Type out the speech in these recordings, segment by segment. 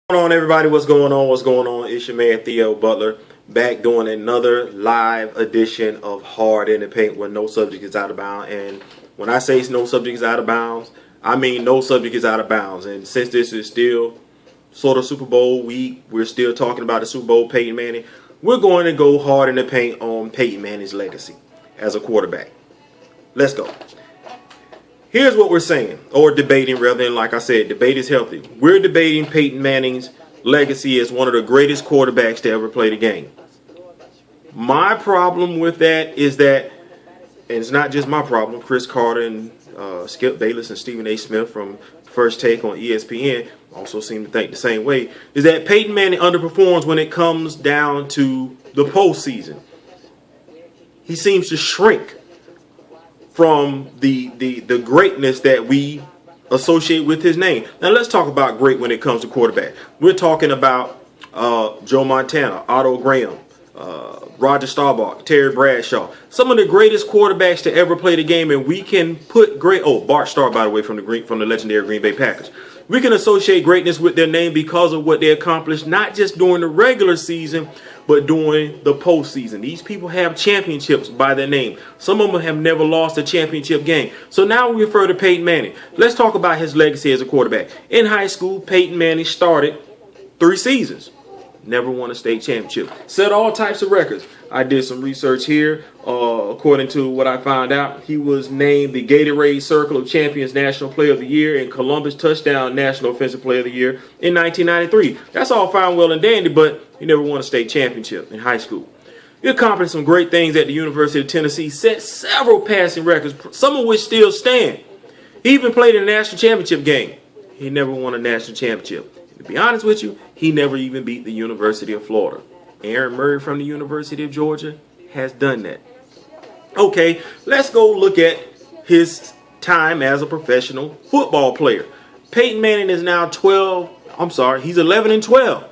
What's going on, everybody? What's going on? What's going on? It's your man Theo Butler back doing another live edition of Hard in the Paint where no subject is out of bounds. And when I say no subject is out of bounds, I mean no subject is out of bounds. And since this is still sort of Super Bowl week, we're still talking about the Super Bowl, Peyton Manning. We're going to go hard in the paint on Peyton Manning's legacy as a quarterback. Let's go. Here's what we're saying, or debating rather than, like I said, debate is healthy. We're debating Peyton Manning's legacy as one of the greatest quarterbacks to ever play the game. My problem with that is that, and it's not just my problem, Chris Carter and Skip Bayless and Stephen A. Smith from First Take on ESPN also seem to think the same way, is that Peyton Manning underperforms when it comes down to the postseason. He seems to shrink from the greatness that we associate with his name. Now let's talk about great when it comes to quarterback. We're talking about Joe Montana, Otto Graham, Roger Staubach, Terry Bradshaw. Some of the greatest quarterbacks to ever play the game, and we can put Bart Starr, by the way, from the legendary Green Bay Packers. We can associate greatness with their name because of what they accomplished, not just during the regular season, but during the postseason. These people have championships by their name. Some of them have never lost a championship game. So now we refer to Peyton Manning. Let's talk about his legacy as a quarterback. In high school, Peyton Manning started 3 seasons. Never won a state championship. Set all types of records. I did some research here. According to what I found out, he was named the Gatorade Circle of Champions National Player of the Year and Columbus Touchdown National Offensive Player of the Year in 1993. That's all fine, well, and dandy, but he never won a state championship in high school. He accomplished some great things at the University of Tennessee, set several passing records, some of which still stand. He even played in a national championship game. He never won a national championship. To be honest with you, he never even beat the University of Florida. Aaron Murray from the University of Georgia has done that. Okay, let's go look at his time as a professional football player. Peyton Manning is now he's 11 and 12.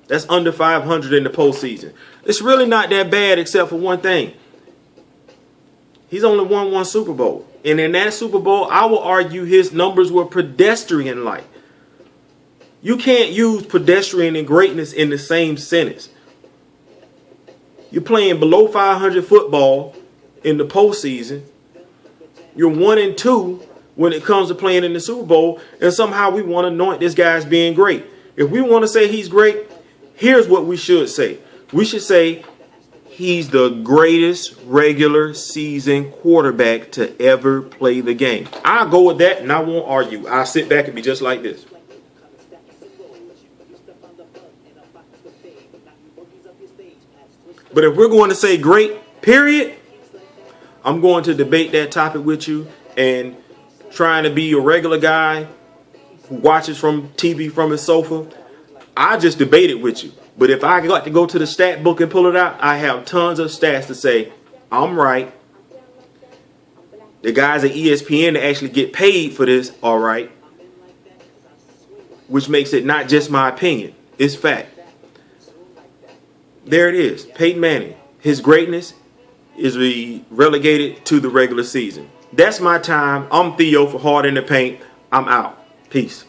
That's under 500 in the postseason. It's really not that bad except for one thing. He's only won 1 Super Bowl. And in that Super Bowl, I will argue his numbers were pedestrian-like. You can't use pedestrian and greatness in the same sentence. You're playing below 500 football in the postseason. You're 1 and 2 when it comes to playing in the Super Bowl, and somehow we want to anoint this guy as being great. If we want to say he's great, here's what we should say. We should say he's the greatest regular season quarterback to ever play the game. I'll go with that, and I won't argue. I'll sit back and be just like this. But if we're going to say great, period, I'm going to debate that topic with you, and trying to be a regular guy who watches from TV from his sofa, I just debate it with you. But if I got to go to the stat book and pull it out, I have tons of stats to say I'm right. The guys at ESPN that actually get paid for this are right, which makes it not just my opinion. It's fact. There it is. Peyton Manning. His greatness is relegated to the regular season. That's my time. I'm Theo for Hard in the Paint. I'm out. Peace.